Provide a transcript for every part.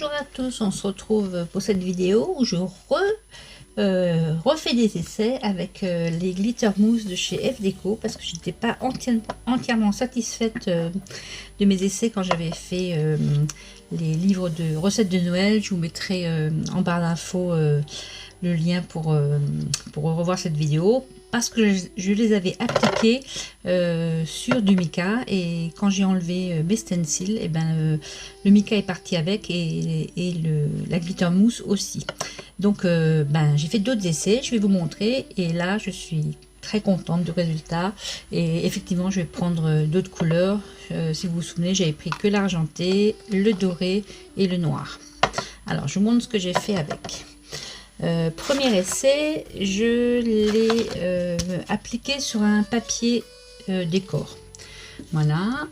Bonjour à tous, on se retrouve pour cette vidéo où je refais des essais avec les glitter mousse de chez F-Deco parce que je n'étais pas entièrement satisfaite de mes essais quand j'avais fait les livres de recettes de Noël. Je vous mettrai en barre d'infos le lien pour revoir cette vidéo, parce que je les avais appliqués sur du mica, et quand j'ai enlevé mes stencils, et ben le mica est parti avec, et la glitter mousse aussi. Donc j'ai fait d'autres essais, je vais vous montrer, et là je suis très contente du résultat. Et effectivement je vais prendre d'autres couleurs. Si vous vous souvenez, j'avais pris que l'argenté, le doré et le noir. Alors je vous montre ce que j'ai fait avec. Premier essai, je l'ai appliqué sur un papier décor. Voilà,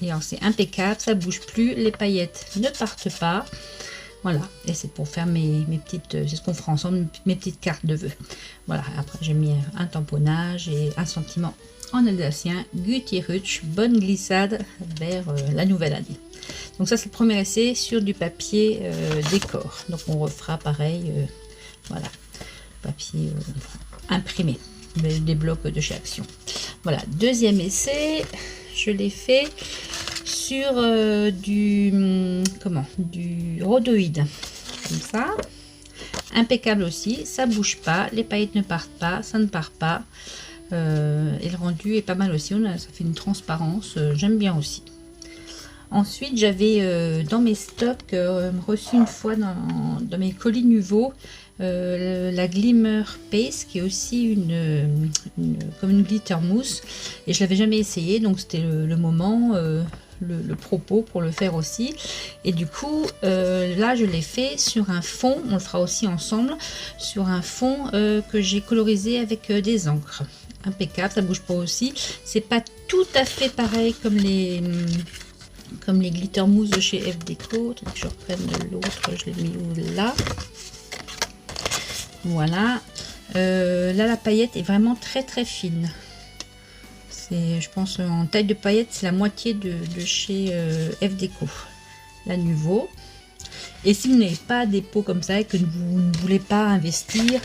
et alors c'est impeccable, ça bouge plus, les paillettes ne partent pas. Voilà, et c'est pour faire mes petites, c'est ce qu'on fera ensemble, mes petites cartes de vœux. Voilà, après j'ai mis un tamponnage et un sentiment en alsacien: Gute Rutsch, bonne glissade vers la nouvelle année. Donc ça c'est le premier essai sur du papier décor. Donc on refera pareil. Voilà, papier imprimé, des blocs de chez Action. Voilà, deuxième essai, je l'ai fait sur du rhodoïde, comme ça, impeccable aussi, ça bouge pas, les paillettes ne partent pas, ça ne part pas, et le rendu est pas mal aussi, ça fait une transparence, j'aime bien aussi. Ensuite, j'avais dans mes stocks reçu une fois dans mes colis Nuvo la Glimmer Paste, qui est aussi comme une glitter mousse, et je l'avais jamais essayé, donc c'était le moment, le propos pour le faire aussi. Et du coup là je l'ai fait sur un fond, on le fera aussi ensemble, sur un fond que j'ai colorisé avec des encres. Impeccable, ça bouge pas aussi, c'est pas tout à fait pareil comme les glitter mousse de chez F-Deco. Je reprenne l'autre, je l'ai mis là. Voilà, là la paillette est vraiment très très fine. C'est, je pense, en taille de paillette, c'est la moitié de chez F-Deco, la Nuvo. Et si vous n'avez pas des pots comme ça et que vous ne voulez pas investir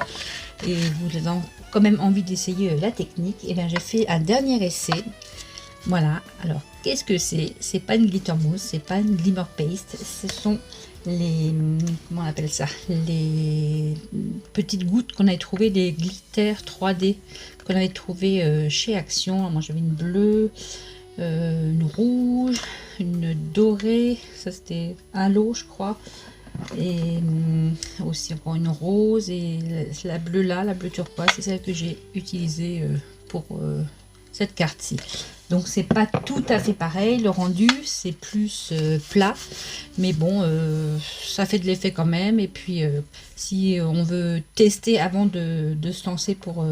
et vous avez quand même envie d'essayer la technique, et bien j'ai fait un dernier essai. Voilà, alors qu'est-ce que c'est? C'est pas une glitter mousse, c'est pas une glimmer paste, ce sont les, comment on appelle ça, les petites gouttes qu'on avait trouvé, les glitter 3D qu'on avait trouvé chez Action. Moi j'avais une bleue, une rouge, une dorée, ça c'était un lot je crois, et aussi encore une rose, et la bleue là, la bleue turquoise, c'est celle que j'ai utilisée pour cette carte-ci. Donc c'est pas tout à fait pareil, le rendu c'est plus plat, mais bon, ça fait de l'effet quand même. Et puis si on veut tester avant de se lancer pour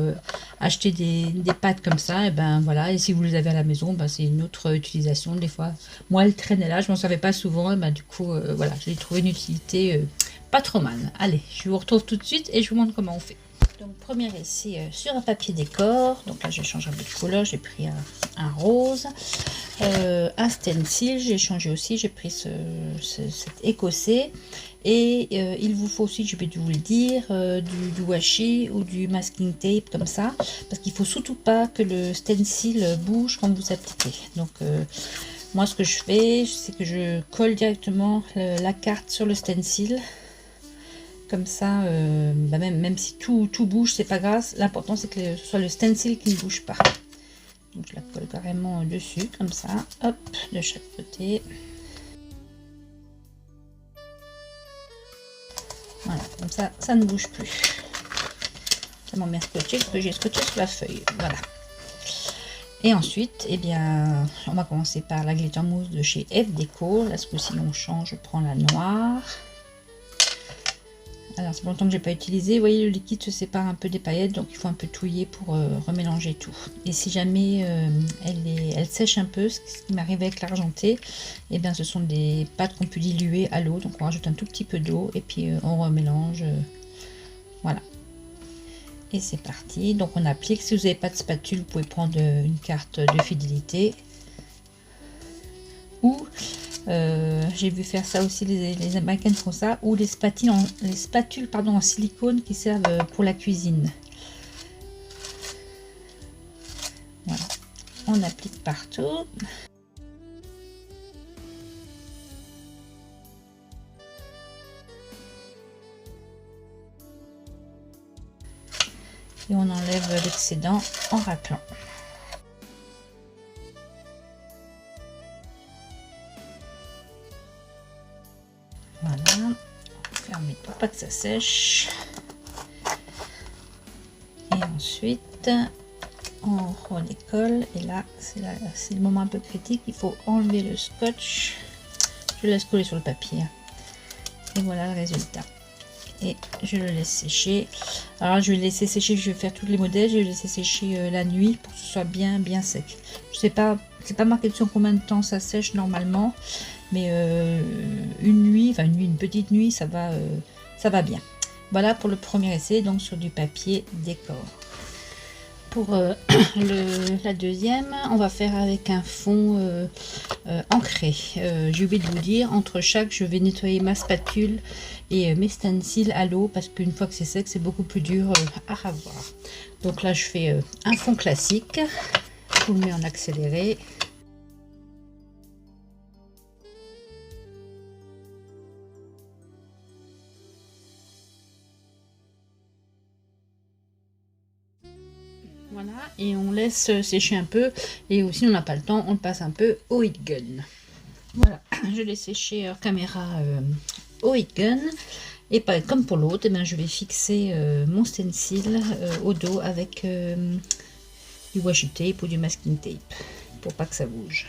acheter des pâtes comme ça, et ben voilà, et si vous les avez à la maison, ben c'est une autre utilisation. Des fois moi elle traînait là, je m'en savais pas souvent, et ben du coup voilà, j'ai trouvé une utilité pas trop mal. Allez, je vous retrouve tout de suite et je vous montre comment on fait. Donc premier essai sur un papier décor. Donc là je change un peu de couleur, j'ai pris un rose, un stencil, j'ai changé aussi, j'ai pris cet écossais, et il vous faut aussi, je vais vous le dire, du washi ou du masking tape comme ça, parce qu'il faut surtout pas que le stencil bouge quand vous appliquez. Donc moi ce que je fais, c'est que je colle directement la carte sur le stencil. Comme ça, même si tout bouge, c'est pas grave. L'important c'est que ce soit le stencil qui ne bouge pas. Donc je la colle carrément dessus, comme ça, hop, de chaque côté. Voilà, comme ça, ça ne bouge plus. Ça m'en met scotché parce que j'ai scotché sur la feuille. Voilà. Et ensuite, eh bien, on va commencer par la glitter mousse de chez F-Deco. Là, ce coup-ci, on change, je prends la noire. Alors c'est longtemps que j'ai pas utilisé, vous voyez le liquide se sépare un peu des paillettes, donc il faut un peu touiller pour remélanger tout. Et si jamais elle sèche un peu, ce qui m'arrive avec l'argenté, et bien ce sont des pâtes qu'on peut diluer à l'eau, donc on rajoute un tout petit peu d'eau et puis on remélange, voilà. Et c'est parti, donc on applique. Si vous n'avez pas de spatule, vous pouvez prendre une carte de fidélité, ou J'ai vu faire ça aussi, les Américaines font ça, ou les spatules pardon, en silicone qui servent pour la cuisine. Voilà, on applique partout. Et on enlève l'excédent en raclant. Voilà, fermer pour pas que ça sèche. Et ensuite, on redécolle. Et là, c'est le moment un peu critique. Il faut enlever le scotch. Je le laisse coller sur le papier. Et voilà le résultat. Et je le laisse sécher. Alors je vais laisser sécher, je vais faire tous les modèles, je vais laisser sécher la nuit pour que ce soit bien sec. Je sais pas, c'est pas marqué sur combien de temps ça sèche normalement, mais une nuit, enfin une petite nuit, ça va bien. Voilà pour le premier essai, donc sur du papier décor. Pour la deuxième, on va faire avec un fond ancré. J'ai oublié de vous dire, entre chaque, je vais nettoyer ma spatule et mes stencils à l'eau parce qu'une fois que c'est sec, c'est beaucoup plus dur à ravoir. Donc là, je fais un fond classique. Je vous le mets en accéléré. Voilà, et on laisse sécher un peu, et aussi on n'a pas le temps, on le passe un peu au heat gun. Voilà, je l'ai séché hors caméra au heat gun, et pas comme pour l'autre, eh bien, je vais fixer mon stencil au dos avec du washi tape ou du masking tape, pour pas que ça bouge.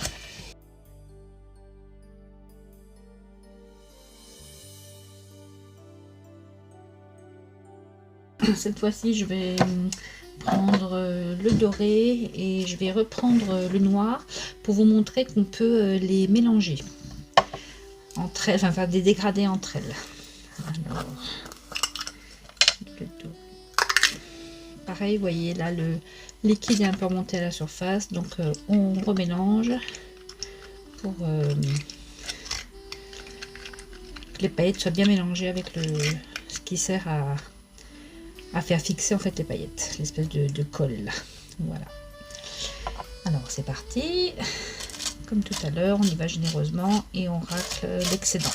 Cette fois-ci, je vais prendre le doré et je vais reprendre le noir pour vous montrer qu'on peut les mélanger entre elles, enfin faire des dégradés entre elles. Alors, le doré. Pareil, vous voyez là le liquide est un peu remonté à la surface, donc on remélange pour que les paillettes soient bien mélangées avec ce qui sert à faire fixer en fait les paillettes, l'espèce de colle là. Voilà. Alors c'est parti. Comme tout à l'heure, on y va généreusement et on racle l'excédent.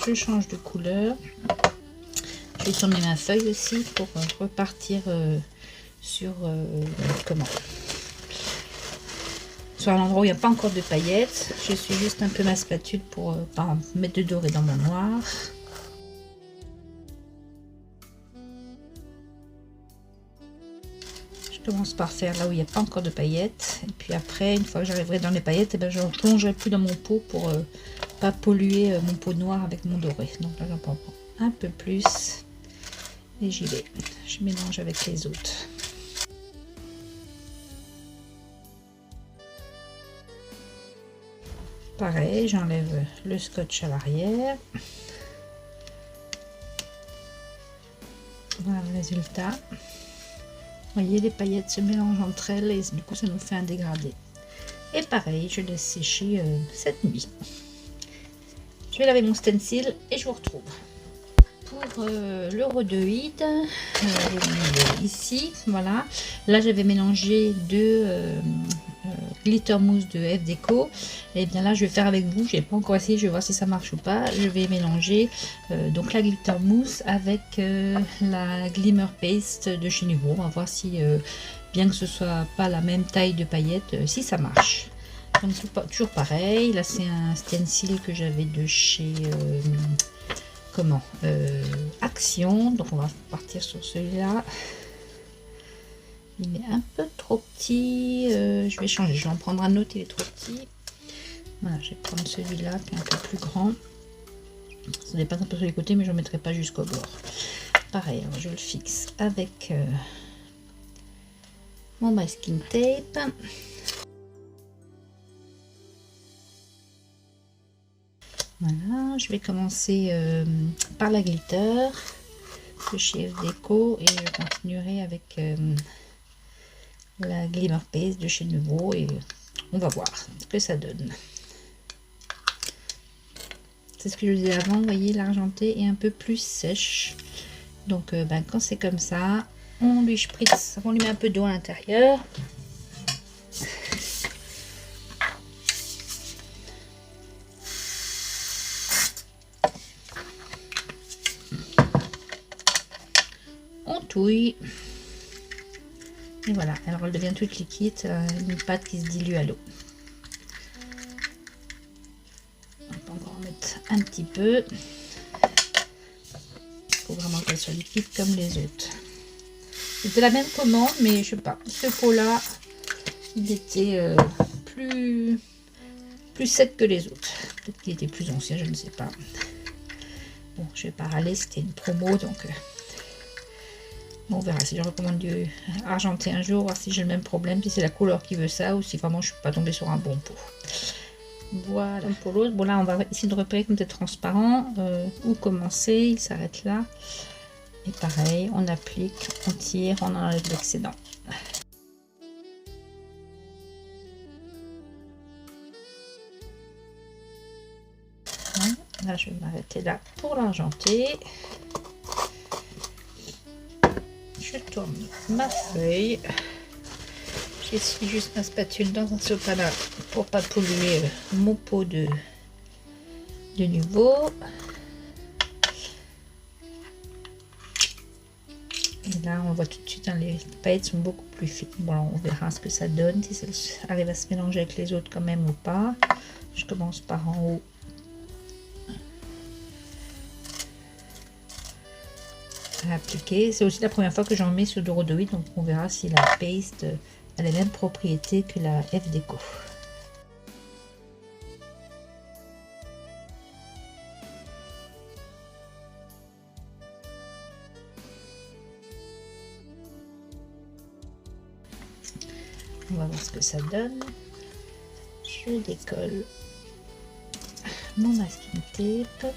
Je change de couleur. Je vais tourner ma feuille aussi pour repartir sur sur un endroit où il n'y a pas encore de paillettes. Je suis juste un peu ma spatule pour mettre de doré dans mon noir. Je commence par faire là où il n'y a pas encore de paillettes, et puis après, une fois que j'arriverai dans les paillettes, eh ben, je ne plongerai plus dans mon pot pour pas polluer mon pot noir avec mon doré. Donc là, j'en prends un peu plus et j'y vais. Je mélange avec les autres. Pareil, j'enlève le scotch à l'arrière. Voilà le résultat. Vous voyez, les paillettes se mélangent entre elles et du coup ça nous fait un dégradé. Et pareil, je laisse sécher cette nuit. Je vais laver mon stencil et je vous retrouve. Pour le rhodoïde, ici, voilà. Là, j'avais mélangé deux glitter mousse de F Déco. Et bien là, je vais faire avec vous. Je n'ai pas encore essayé. Je vais voir si ça marche ou pas. Je vais mélanger donc la glitter mousse avec la glimmer paste de chez Nuvo. On va voir si, bien que ce soit pas la même taille de paillettes, si ça marche. Donc toujours pareil. Là, c'est un stencil que j'avais de chez Action. Donc on va partir sur celui-là. Il est un peu trop petit. Je vais changer, je vais en prendre un autre, il est trop petit. Voilà, je vais prendre celui-là qui est un peu plus grand. Ça dépasse un peu sur les côtés, mais je ne mettrai pas jusqu'au bord. Pareil, alors je le fixe avec mon masking tape. Voilà, je vais commencer par la glitter de chez F Déco et je continuerai avec la Glimmer Paste de chez Nuvo et on va voir ce que ça donne. C'est ce que je vous disais avant, vous voyez, l'argenté est un peu plus sèche. Donc quand c'est comme ça, on lui spritz, on lui met un peu d'eau à l'intérieur. On touille. Et voilà, alors elle devient toute liquide, une pâte qui se dilue à l'eau. On peut encore en mettre un petit peu. Il faut vraiment qu'elle soit liquide comme les autres. C'était la même commande, mais je sais pas, ce pot là, il était plus sec que les autres. Peut-être qu'il était plus ancien, je ne sais pas. Bon, je vais pas râler, c'était une promo, donc on verra si je recommande du argenté un jour, voir si j'ai le même problème, si c'est la couleur qui veut ça, ou si vraiment je suis pas tombée sur un bon pot. Voilà, pour l'autre, bon là on va essayer de repérer comme c'est transparent, où commencer, il s'arrête là. Et pareil, on applique, on tire, on enlève l'excédent. Là, je vais m'arrêter là pour l'argenté. Je tourne ma feuille. J'essuie juste ma spatule dans un sopalin pour pas polluer mon pot de Nuvo. Et là, on voit tout de suite, hein, les paillettes sont beaucoup plus fines. Bon, on verra ce que ça donne, si ça arrive à se mélanger avec les autres quand même ou pas. Je commence par en haut. À appliquer. C'est aussi la première fois que j'en mets sur du rhodoïde, donc on verra si la paste a les mêmes propriétés que la F Déco. On va voir ce que ça donne. Je décolle mon masking tape.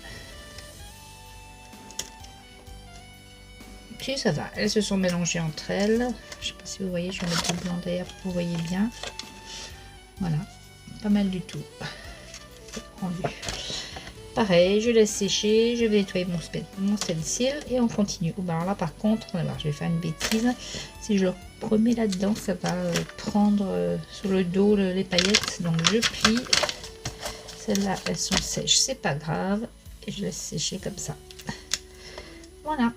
Si, ça va, elles se sont mélangées entre elles. Je sais pas si vous voyez, je vais mettre du blanc d'ailleurs pour que vous voyez bien. Voilà, pas mal du tout. Rendu. Pareil, je laisse sécher, je vais nettoyer mon stencil et on continue. Oh, bah alors là par contre, je vais faire une bêtise. Si je le remets là-dedans, ça va prendre sur le dos les paillettes. Donc je plie. Celles-là, elles sont sèches, c'est pas grave. Et je laisse sécher comme ça. Voilà.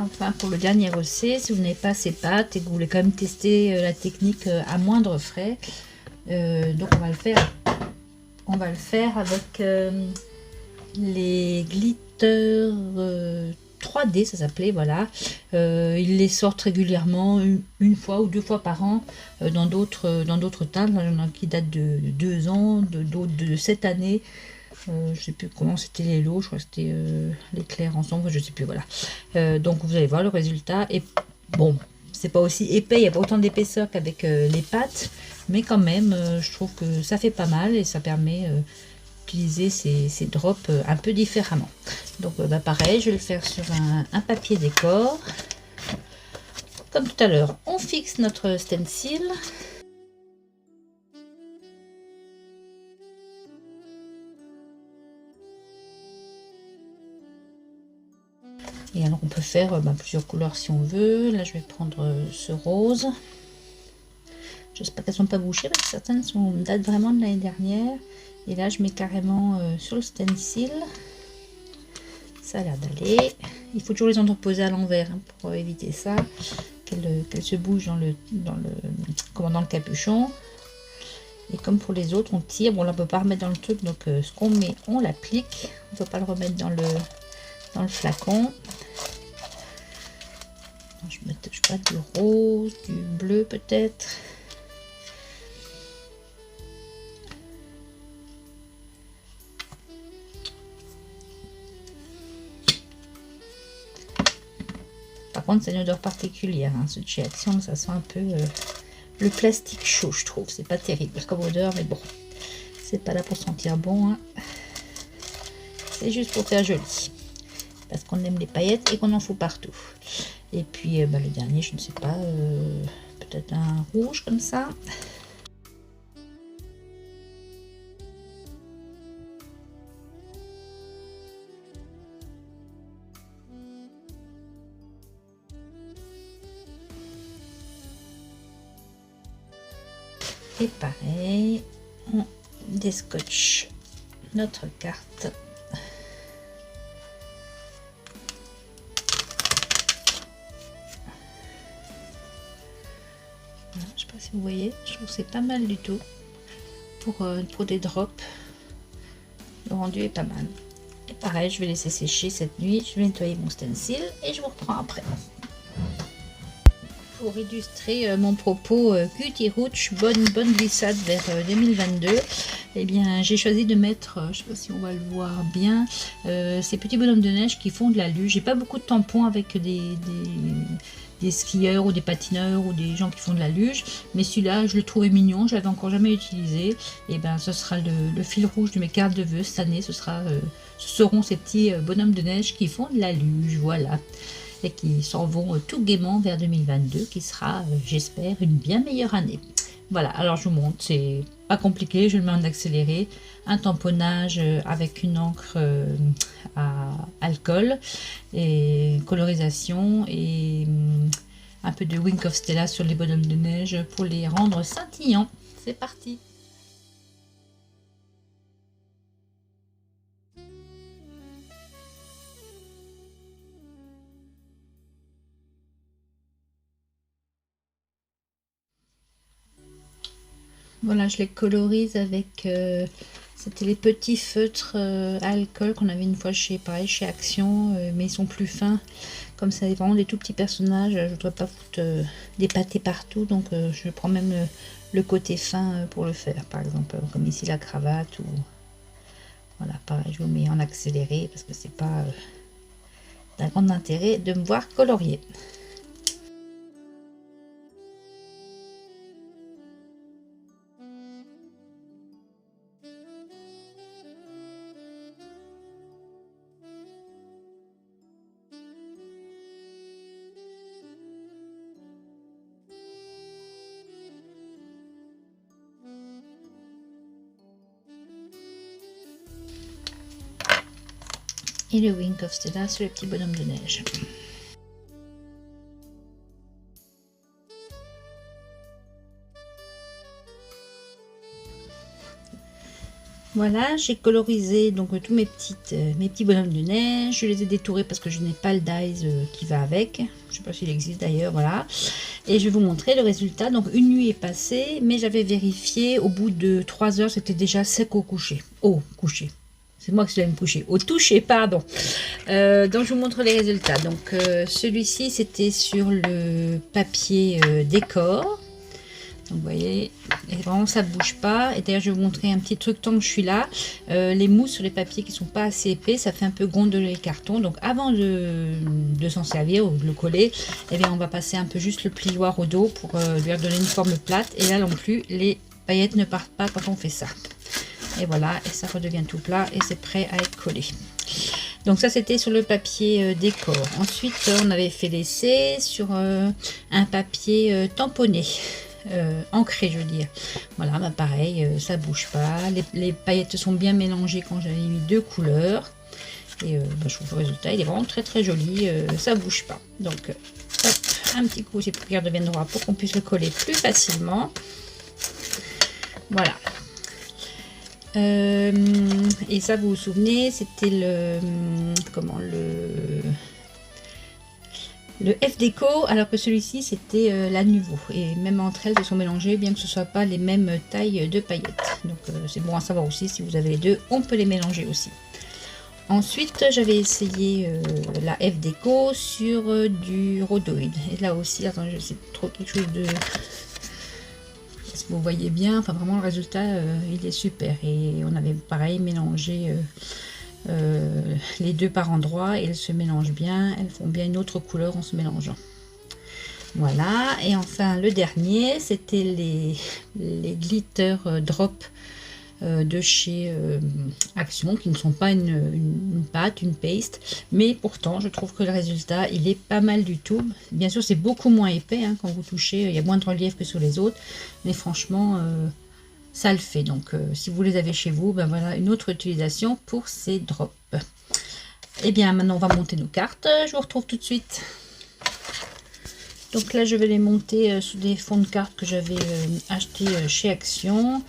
Enfin, pour le dernier essai, si vous n'avez pas ces pâtes et que vous voulez quand même tester la technique à moindre frais, donc on va le faire avec les glitter 3D, ça s'appelait, voilà. Ils les sortent régulièrement, une fois ou deux fois par an, dans d'autres teintes. Il y en a qui datent de 2 ans, d'autres de 7 années. Je sais plus comment c'était les lots, je crois que c'était l'éclair ensemble, je sais plus, voilà. Donc vous allez voir le résultat. Et bon, c'est pas aussi épais, il n'y a pas autant d'épaisseur qu'avec les pâtes, mais quand même, je trouve que ça fait pas mal et ça permet d'utiliser ces drops un peu différemment. Donc pareil, je vais le faire sur un papier décor. Comme tout à l'heure, on fixe notre stencil. Et alors on peut faire plusieurs couleurs si on veut. Là je vais prendre ce rose. J'espère qu'elles ne sont pas bouchées parce que certaines datent vraiment de l'année dernière. Et là je mets carrément sur le stencil. Ça a l'air d'aller. Il faut toujours les entreposer à l'envers hein, pour éviter ça. Qu'elles se bougent dans le capuchon. Et comme pour les autres on tire. Bon là on ne peut pas remettre dans le truc. Donc ce qu'on met on l'applique. On ne peut pas le remettre dans le flacon. Je mets pas du rose, du bleu peut-être. Par contre, c'est une odeur particulière, hein, ce chez Action, ça sent un peu le plastique chaud, je trouve. C'est pas terrible comme odeur, mais bon, c'est pas là pour sentir bon, hein. C'est juste pour faire joli. Parce qu'on aime les paillettes et qu'on en fout partout. Et puis le dernier, je ne sais pas, peut-être un rouge comme ça. Et pareil, on déscotche notre carte. Voilà, je sais pas si vous voyez, je trouve que c'est pas mal du tout pour des drops. Le rendu est pas mal. Et pareil, je vais laisser sécher cette nuit. Je vais nettoyer mon stencil et je vous reprends après. Pour illustrer mon propos Cutie Rouge, bonne glissade vers 2022, eh bien j'ai choisi de mettre, je sais pas si on va le voir bien, ces petits bonhommes de neige qui font de la luge. J'ai pas beaucoup de tampons avec des skieurs ou des patineurs ou des gens qui font de la luge, mais celui-là je le trouvais mignon, je l'avais encore jamais utilisé. Et ben ce sera le fil rouge de mes cartes de vœux cette année, ce seront ces petits bonhommes de neige qui font de la luge, voilà, et qui s'en vont tout gaiement vers 2022, qui sera, j'espère, une bien meilleure année. Voilà, alors je vous montre, c'est pas compliqué, je le mets en accéléré, un tamponnage avec une encre à alcool, et colorisation, et un peu de Wink of Stella sur les bonhommes de neige pour les rendre scintillants. C'est parti! Voilà, je les colorise avec, c'était les petits feutres à alcool qu'on avait une fois chez Action, mais ils sont plus fins. Comme ça, c'est vraiment des tout petits personnages, je ne voudrais pas foutre des pâtés partout, donc je prends même le côté fin pour le faire, par exemple, comme ici la cravate, ou voilà, pareil, je vous mets en accéléré parce que c'est pas d'un grand intérêt de me voir colorier. Et le Wink of Stella sur les petits bonhommes de neige. Voilà, j'ai colorisé donc tous mes petits bonhommes de neige. Je les ai détourés parce que je n'ai pas le dies qui va avec. Je ne sais pas s'il existe d'ailleurs, voilà. Et je vais vous montrer le résultat. Donc une nuit est passée, mais j'avais vérifié, au bout de 3 heures, c'était déjà sec au coucher. Au coucher. C'est moi qui dois me coucher. Au toucher, pardon. Donc je vous montre les résultats. Donc celui-ci, c'était sur le papier décor. Donc vous voyez, et vraiment ça bouge pas. Et d'ailleurs je vais vous montrer un petit truc tant que je suis là. Les mousses sur les papiers qui sont pas assez épais, ça fait un peu gondoler les cartons. Donc avant de s'en servir ou de le coller, eh bien on va passer un peu juste le plioir au dos pour lui redonner une forme plate. Et là non plus, les paillettes ne partent pas quand on fait ça. Et voilà, et ça redevient tout plat et c'est prêt à être collé. Donc ça c'était sur le papier décor. Ensuite on avait fait l'essai sur un papier tamponné. Ancré je veux dire, voilà, bah pareil, ça bouge pas, les paillettes sont bien mélangées quand j'avais mis 2 couleurs, et bah, je trouve le résultat il est vraiment très joli, ça bouge pas. Donc hop, un petit coup pour qu'il redevienne droit pour qu'on puisse le coller plus facilement. Voilà. Et ça vous vous souvenez, c'était le F déco, alors que celui-ci c'était la Nuvo, et même entre elles se sont mélangées bien que ce soit pas les mêmes tailles de paillettes. Donc c'est bon à savoir aussi, si vous avez les deux on peut les mélanger aussi. Ensuite j'avais essayé la F déco sur du rhodoïde, et là aussi, attendez, je sais trop quelque chose de... Vous voyez bien, enfin vraiment le résultat il est super, et on avait pareil mélangé les deux par endroits et elles se mélangent bien, elles font bien une autre couleur en se mélangeant. Voilà, et enfin le dernier c'était les glitter drop de chez Action, qui ne sont pas une pâte, une paste, mais pourtant je trouve que le résultat il est pas mal du tout. Bien sûr c'est beaucoup moins épais, hein, quand vous touchez, il y a moins de relief que sur les autres, mais franchement ça le fait. Donc si vous les avez chez vous, ben voilà une autre utilisation pour ces drops. Et bien maintenant on va monter nos cartes, je vous retrouve tout de suite. Donc là je vais les monter sous des fonds de cartes que j'avais acheté chez Action.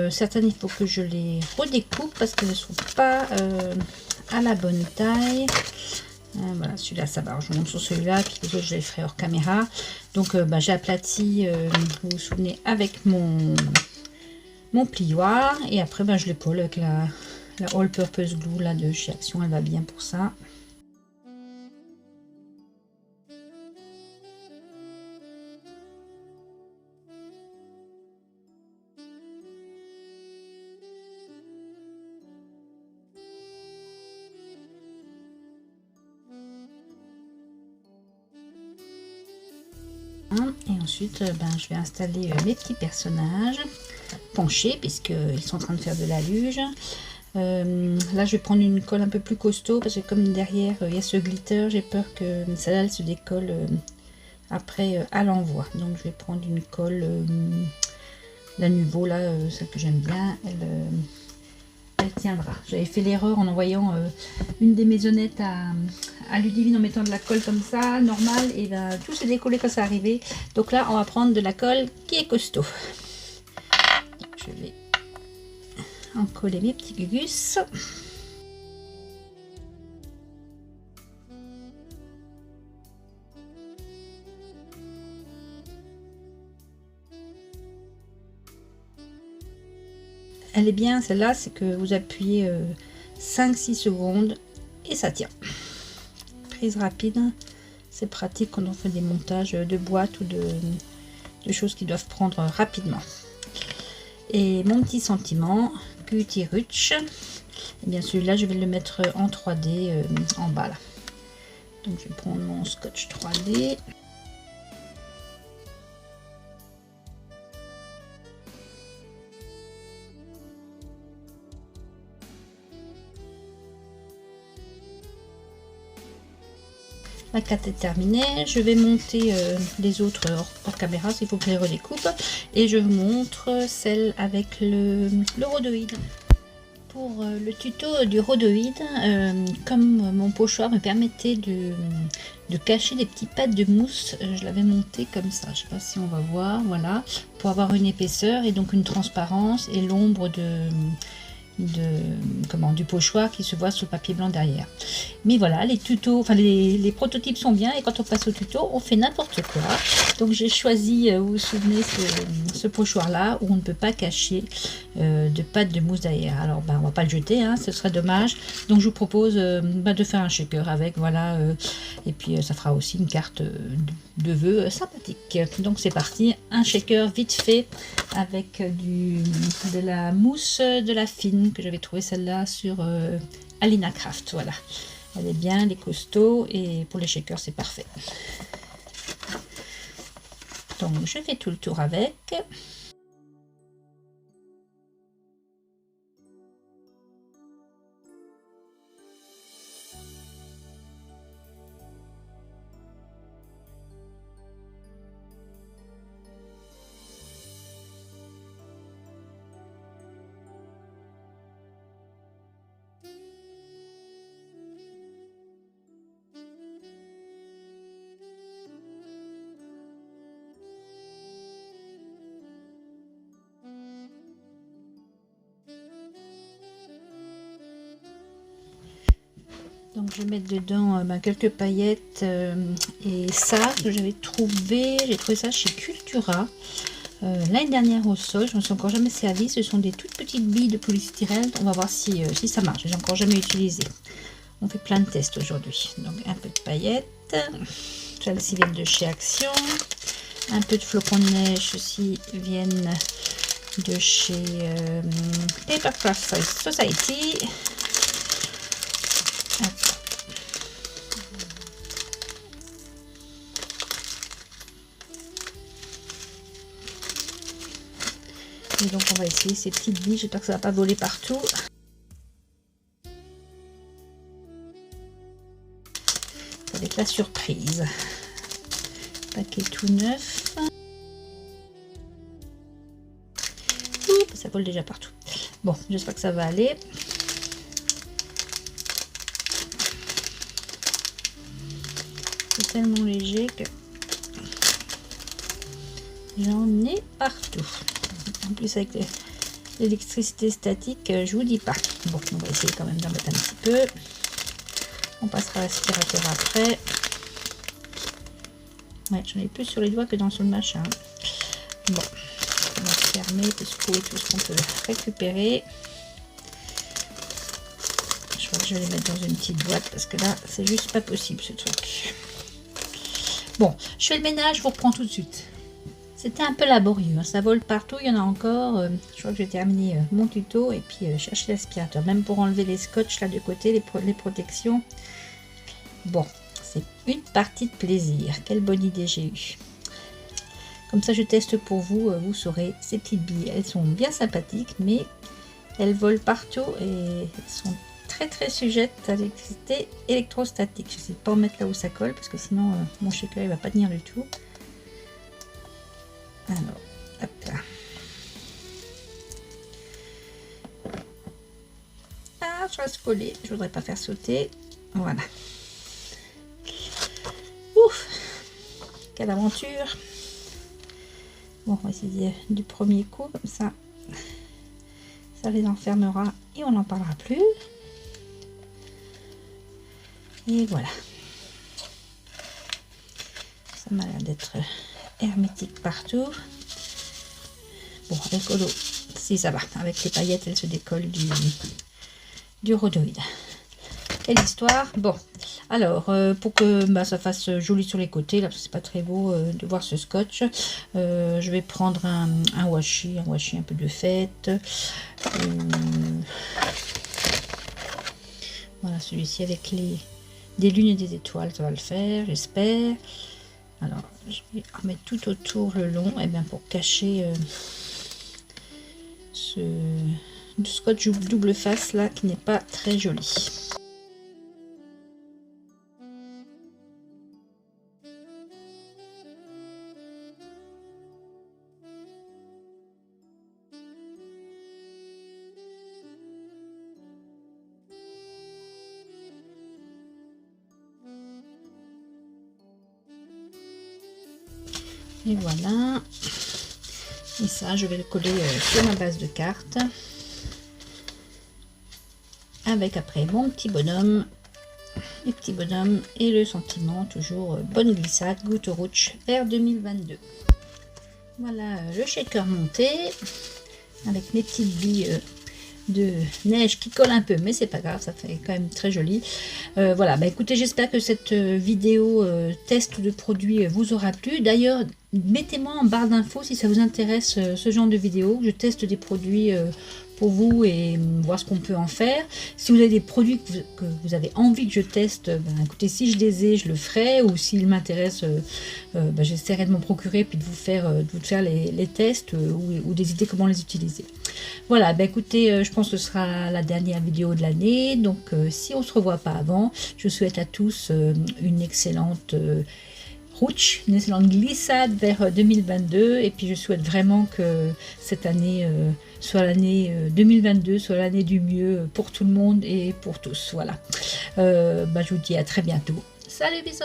Certaines il faut que je les redécoupe parce qu'elles ne sont pas à la bonne taille. Voilà, celui-là ça va, je monte sur celui-là, puis les autres je les ferai hors caméra. Donc j'ai aplati, vous vous souvenez, avec mon plioir, et après je les colle avec la All Purpose Glue là, de chez Action, elle va bien pour ça. Et ensuite je vais installer mes petits personnages penchés puisqu'ils sont en train de faire de la luge. Là je vais prendre une colle un peu plus costaud parce que comme derrière il y a ce glitter, j'ai peur que celle-là elle se décolle après à l'envoi. Donc je vais prendre une colle la Nuvo là, celle que j'aime bien, elle tiendra. J'avais fait l'erreur en envoyant une des maisonnettes à Ludivine en mettant de la colle comme ça, normale, et ben tout s'est décollé quand ça arrivait. Donc là on va prendre de la colle qui est costaud. Donc, je vais en coller mes petits gugus. Elle est bien celle-là, c'est que vous appuyez 5-6 secondes et ça tient. Prise rapide, c'est pratique quand on fait des montages de boîtes ou de choses qui doivent prendre rapidement. Et mon petit sentiment, Cutie Ruch, et bien celui-là je vais le mettre en 3D en bas là. Donc je vais prendre mon scotch 3D. La carte est terminée, je vais monter les autres hors caméra, s'il faut que je les redécoupe, et je vous montre celle avec le rhodoïde. Pour le tuto du rhodoïde, comme mon pochoir me permettait de cacher des petits pattes de mousse, je l'avais monté comme ça, je ne sais pas si on va voir, voilà, pour avoir une épaisseur et donc une transparence et l'ombre du pochoir qui se voit sur le papier blanc derrière. Mais voilà, les tutos, enfin les prototypes sont bien, et quand on passe au tuto on fait n'importe quoi. Donc j'ai choisi, vous vous souvenez, ce pochoir là où on ne peut pas cacher de pâte de mousse derrière. Alors on va pas le jeter, hein, ce serait dommage. Donc je vous propose de faire un shaker avec, voilà, et puis ça fera aussi une carte de vœux sympathique. Donc c'est parti, un shaker vite fait avec de la mousse de la fine, que j'avais trouvé celle-là sur Alina Craft. Voilà, elle est bien, elle est costaud, et pour les shakers c'est parfait. Donc je fais tout le tour avec. Donc je vais mettre dedans quelques paillettes et ça que j'ai trouvé ça chez Cultura l'année dernière au sol. Je ne me suis encore jamais servi. Ce sont des toutes petites billes de polystyrène. On va voir si ça marche. J'ai encore jamais utilisé. On fait plein de tests aujourd'hui. Donc un peu de paillettes. Celles-ci viennent de chez Action. Un peu de flocons de neige aussi viennent de chez Papercraft Society. Et donc on va essayer ces petites billes, j'espère que ça va pas voler partout. Avec la surprise. Paquet tout neuf. Ouh, ça vole déjà partout. Bon, j'espère que ça va aller. C'est tellement léger que j'en ai partout. En plus avec l'électricité statique, je vous dis pas. Bon, on va essayer quand même d'en mettre un petit peu. On passera à l'aspirateur après. Ouais, j'en ai plus sur les doigts que sur le machin. Bon, on va fermer, secouer tout ce qu'on peut récupérer. Je crois que je vais les mettre dans une petite boîte parce que là, c'est juste pas possible ce truc. Bon, je fais le ménage, je vous reprends tout de suite. C'était un peu laborieux, hein. Ça vole partout, il y en a encore. Je crois que j'ai terminé mon tuto et puis chercher l'aspirateur. Même pour enlever les scotch là de côté, les protections. Bon, c'est une partie de plaisir. Quelle bonne idée j'ai eue. Comme ça, je teste pour vous. Vous saurez, ces petites billes, elles sont bien sympathiques, mais elles volent partout et elles sont très sujettes à l'électricité électrostatique. Je ne sais pas en mettre là où ça colle parce que sinon mon shaker il va pas tenir du tout. Alors, hop là. Ah, je reste collée. Je voudrais pas faire sauter. Voilà. Ouf, quelle aventure. Bon, on va essayer du premier coup, comme ça les enfermera et on n'en parlera plus. Et voilà, ça m'a l'air d'être hermétique partout. Bon, avec l'eau, si ça va, avec les paillettes elles se décollent du rhodoïde. Quelle histoire. Bon, alors pour que ça fasse joli sur les côtés, là c'est pas très beau de voir ce scotch, je vais prendre un washi un peu de fête. Voilà, celui-ci avec des lunes et des étoiles, ça va le faire, j'espère. Alors je vais en mettre tout autour le long, et bien pour cacher ce scotch double face là qui n'est pas très joli. Et voilà, et ça je vais le coller sur ma base de cartes avec après mon petit bonhomme, les petits bonhommes et le sentiment toujours bonne glissade goutte rouge vers 2022. Voilà le shaker monté avec mes petites billes de neige qui colle un peu, mais c'est pas grave, ça fait quand même très joli. Voilà, bah écoutez, j'espère que cette vidéo test de produits vous aura plu. D'ailleurs, mettez-moi en barre d'infos si ça vous intéresse ce genre de vidéo. Je teste des produits pour vous et voir ce qu'on peut en faire. Si vous avez des produits que vous avez envie que je teste, écoutez, si je les ai, je le ferai, ou s'ils m'intéressent, j'essaierai de m'en procurer puis de vous faire les tests ou des idées comment les utiliser. Voilà, écoutez, je pense que ce sera la dernière vidéo de l'année, donc si on se revoit pas avant, je souhaite à tous une excellente route, une excellente glissade vers 2022, et puis je souhaite vraiment que cette année soit l'année 2022, soit l'année du mieux pour tout le monde et pour tous. Voilà, je vous dis à très bientôt. Salut, bisous.